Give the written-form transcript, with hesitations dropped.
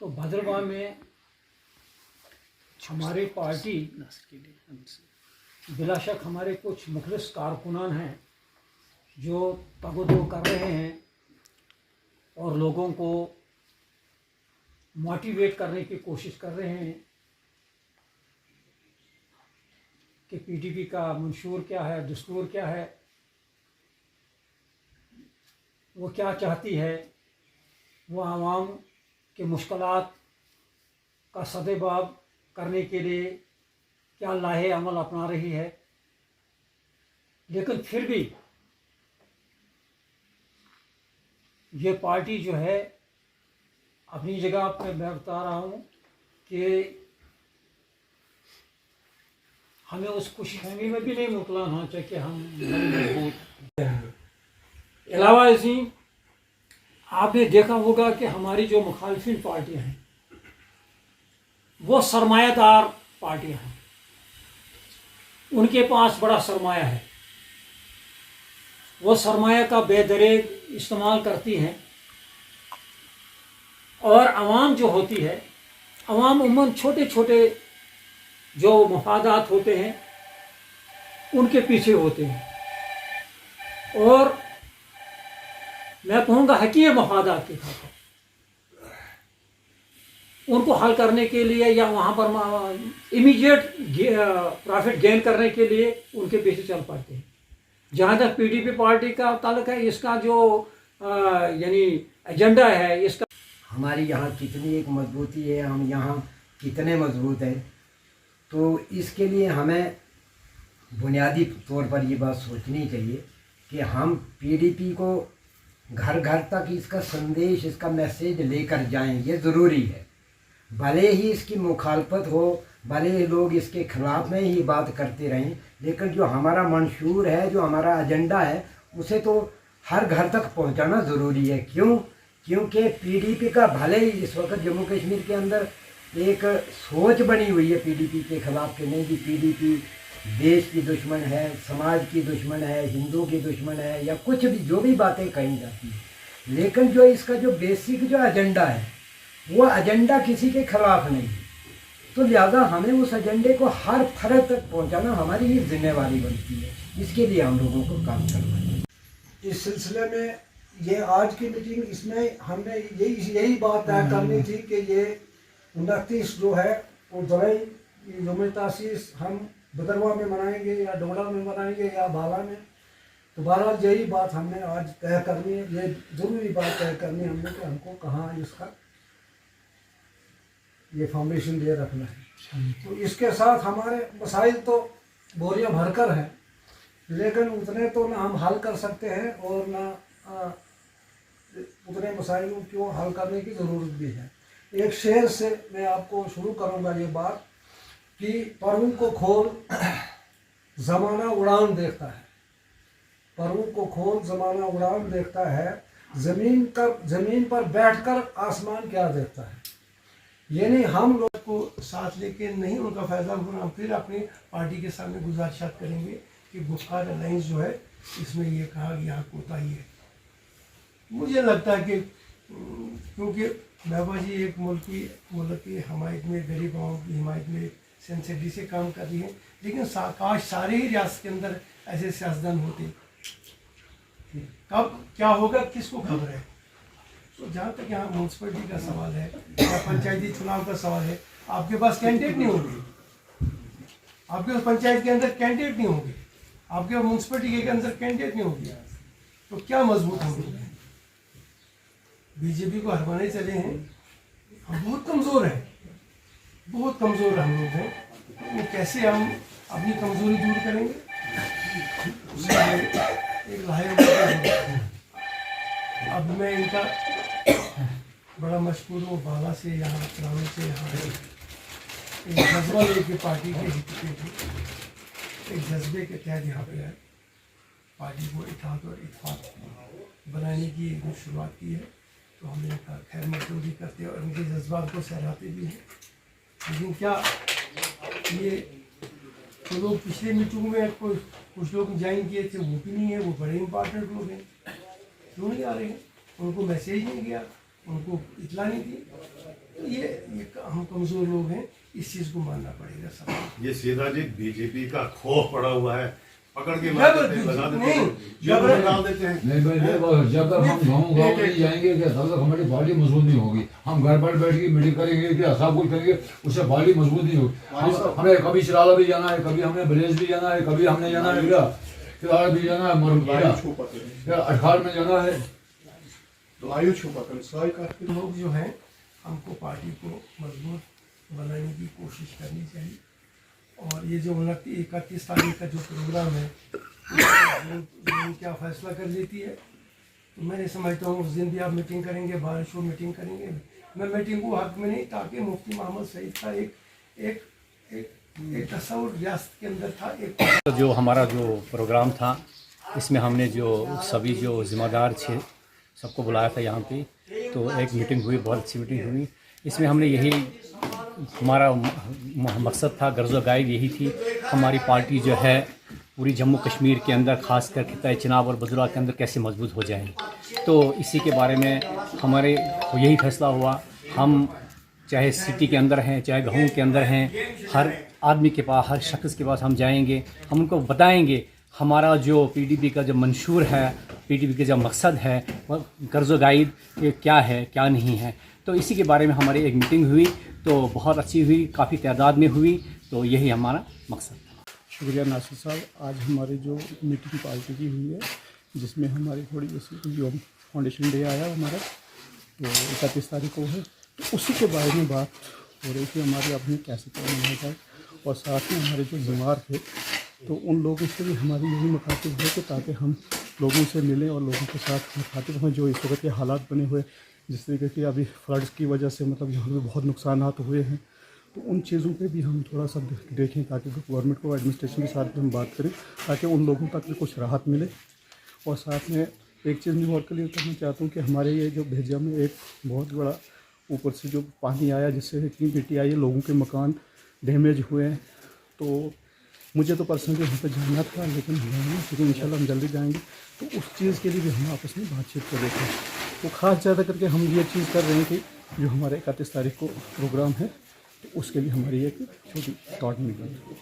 तो भद्रवाह में हमारी पार्टी बिलाशक हमारे कुछ मुखलिस कारकुनान हैं जो तगदो कर रहे हैं और लोगों को मोटिवेट करने की कोशिश कर रहे हैं कि पीडीपी का मंशूर क्या है, दस्तूर क्या है, वो क्या चाहती है, वो आवाम के मुश्किलात का सदेबाब करने के लिए क्या लाहे अमल अपना रही है। लेकिन फिर भी ये पार्टी जो है अपनी जगह पे मैं बता रहा हूँ कि हमें उस खुशफहमी में भी नहीं मुबतला होना चाहिए कि हम मजबूत। अलावा इसी आपने देखा होगा कि हमारी जो मुखालफिन पार्टियाँ हैं वो सरमायादार पार्टियाँ हैं, उनके पास बड़ा सरमाया है, वो सरमाया का बेदरेग इस्तेमाल करती हैं और आवाम जो होती है, आवाम उम्मन छोटे छोटे जो मफादात होते हैं उनके पीछे होते हैं और मैं कहूँगा हकीम मफादात के खातिर उनको हल करने के लिए या वहाँ पर इमीडिएट प्रॉफिट गेन करने के लिए उनके पीछे चल पड़ते हैं। जहाँ तक पीडीपी पार्टी का ताल्लुक है, इसका जो यानी एजेंडा है, इसका हमारी यहाँ कितनी एक मजबूती है, हम यहाँ कितने मजबूत हैं, तो इसके लिए हमें बुनियादी तौर पर ये बात सोचनी चाहिए कि हम पीडीपी को घर घर तक इसका संदेश, इसका मैसेज लेकर जाएं, ये ज़रूरी है। भले ही इसकी मुखालफत हो, भले ही लोग इसके खिलाफ में ही बात करते रहें, लेकिन जो हमारा मंशूर है, जो हमारा एजेंडा है, उसे तो हर घर तक पहुंचाना ज़रूरी है। क्यों? क्योंकि पीडीपी का भले ही इस वक्त जम्मू कश्मीर के अंदर एक सोच बनी हुई है पीडीपी के खिलाफ कि नहीं जी पीडीपी देश की दुश्मन है, समाज की दुश्मन है, हिंदू की दुश्मन है, या कुछ भी जो भी बातें कही जाती हैं। लेकिन जो इसका जो बेसिक जो एजेंडा है वो एजेंडा किसी के खिलाफ नहीं है, तो लिहाजा हमें उस एजेंडे को हर फर्द तक पहुंचाना हमारी ही जिम्मेवारी बनती है। इसके लिए हम लोगों को काम करना है। इस सिलसिले में ये आज की मीटिंग, इसमें हमने यही बात तय करनी थी कि ये 29 जो है वो जुलाई यौम तासीस हम भद्रवाह में मनाएंगे या डोडा में मनाएंगे या बाला में। तो बहरहाल यही बात हमने आज तय करनी है, ये ज़रूरी बात तय करनी है हमने कि हमको कहाँ इसका ये फाउंडेशन डे रखना है। तो इसके साथ हमारे मसाइल तो बोरियां भरकर हैं, लेकिन उतने तो ना हम हल कर सकते हैं और ना उतने मसाइलों को हल करने की ज़रूरत भी है। एक शेर से मैं आपको शुरू करूंगा ये बात कि परवों को खोल ज़माना उड़ान देखता है, परवों को खोल ज़माना उड़ान देखता है, ज़मीन पर बैठकर आसमान क्या देखता है। यानी हम लोग को साथ लेके नहीं उनका फ़ायदा होना, हम फिर अपनी पार्टी के सामने गुजारिशात करेंगे कि गुफ्तार अलायंस जो है इसमें ये कहा कि यहाँ कोताही है। मुझे लगता है कि क्योंकि महबूबा जी एक मुल्क की हिमायत में, गरीब आवाम की हिमायत में सेंसिटिविटी से काम कर रही है, लेकिन काश सारे ही रियासत के अंदर ऐसे सियासतदान होते। कब क्या होगा किसको खबर है। तो जहाँ तक यहाँ म्यूनसिपलिटी का सवाल है या पंचायती चुनाव का सवाल है, आपके पास कैंडिडेट नहीं होंगे, आपके पास पंचायत के अंदर कैंडिडेट नहीं होंगे, आपके पास म्यूनसिपलिटी के अंदर कैंडिडेट नहीं होंगे, तो क्या मजबूत हम लोग हैं। बीजेपी को हरवाने चले हैं, हम बहुत कमज़ोर हैं, बहुत कमज़ोर हम लोग हैं। तो कैसे हम अपनी कमज़ोरी दूर करेंगे, एक लाहे। अब मैं इनका बड़ा मशहूर हूँ, बाला से यहाँ करावे से यहाँ एक जज्बा लेके पार्टी के हित पे थे, एक जज्बे के तहत यहाँ पे आए, पार्टी को इत्तेहाद और इत्तेफाक बनाने की शुरुआत की है। तो हमने इनका खैर मकदूम भी करते हैं और उनके जज्बात को सहराते भी हैं। लेकिन क्या ये तो लोग पिछले मीटिंग में कुछ लोग ज्वाइन किए थे, वो भी नहीं है, वो बड़े इंपॉर्टेंट लोग हैं, क्यों नहीं आ रहे हैं, उनको मैसेज नहीं गया, उनको इतला नहीं दी। तो ये हम कमज़ोर लोग हैं, इस चीज़ को मानना पड़ेगा सब। ये सीधा जी बीजेपी का खौफ पड़ा हुआ है, पकड़ के जब- लगा देते नहीं, हैं, जब- जेल में डाल देते हैं। नहीं भाई नहीं, जब तक हम गाँव नहीं जाएंगे कि तब तक हमारी पार्टी मजबूत नहीं होगी। हम घर पर बैठ के मीटिंग करेंगे कि सब कुछ करेंगे, उससे पार्टी मजबूत नहीं होगी। हमें कभी शिराला भी जाना है, कभी हमने बरेज भी जाना है, कभी हमने जाना है किराड़ भी जाना है, अठार में जाना है। लोग जो हैं हमको पार्टी को मजबूत बनाने की कोशिश करनी चाहिए। और ये जो 31 तारीख का जो प्रोग्राम है, उसमें क्या फैसला कर लेती है, तो मैं नहीं समझता हूँ उस दिन भी आप मीटिंग करेंगे, बाहर शो मीटिंग करेंगे। मैं मीटिंग को हक में नहीं, ताकि मुफ्ती मोहम्मद सईद का एक तस्वुर रियासत के अंदर था। एक जो हमारा जो प्रोग्राम था, इसमें हमने जो सभी जो ज़िम्मेदार थे सबको बुलाया था यहाँ पे, तो एक मीटिंग हुई, बहुत अच्छी मीटिंग हुई। इसमें हमने यही हमारा मकसद था, गर्ज़ो गाइड यही थी, हमारी पार्टी जो है पूरी जम्मू कश्मीर के अंदर, ख़ास कर खिता चिनाब और बजुरा के अंदर कैसे मजबूत हो जाए। तो इसी के बारे में हमारे यही फैसला हुआ। हम चाहे सिटी के अंदर हैं, चाहे गाँव के अंदर हैं, हर आदमी के पास, हर शख्स के पास हम जाएंगे, हम उनको बताएंगे हमारा जो पीडीपी का जो मंशूर है, पीडीपी का जो मकसद है, वह गर्ज़ो गाइड क्या है क्या नहीं है। तो इसी के बारे में हमारी एक मीटिंग हुई, तो बहुत अच्छी हुई, काफ़ी तादाद में हुई। तो यही हमारा मकसद था। शुक्रिया नासिर साहब। आज हमारी जो मीटिंग पार्टी की हुई है, जिसमें हमारी थोड़ी जैसी जो फाउंडेशन डे आया हमारा, तो 31 तारीख को है, तो उसी के बारे में बात हो रही थी हमारी, अपनी कैसे क्या मनाया जाए। और साथ में हमारे जो बीमार थे, तो उन लोगों से भी हमारी यही मुखातिब है कि ताकि हम लोगों से मिलें और लोगों के साथ मुखातिब हों जो इस वक्त के हालात बने हुए, जिस तरीके की अभी फ्लड्स की वजह से मतलब यहाँ पे बहुत नुकसान हुए हैं। तो उन चीज़ों पे भी हम थोड़ा सा देखें, ताकि गवर्नमेंट को, एडमिनिस्ट्रेशन के साथ भी हम बात करें, ताकि उन लोगों तक भी कुछ राहत मिले। और साथ में एक चीज़ मैं और क्लियर करना चाहता हूँ कि हमारे ये जो भेजा में एक बहुत बड़ा ऊपर से जो पानी आया, जिससे इतनी मिट्टी आई है, लोगों के मकान डैमेज हुए हैं। तो मुझे तो पर्सनली वहाँ पर जाना था, लेकिन लेकिन इंशाल्लाह हम जल्दी जाएंगे। तो उस चीज़ के लिए भी हम आपस में बातचीत कर रहे थे। तो ख़ास ज़्यादा करके हम ये चीज़ कर रहे हैं कि जो हमारे 31 तारीख को प्रोग्राम है, तो उसके लिए हमारी एक छोटी थॉट निकली।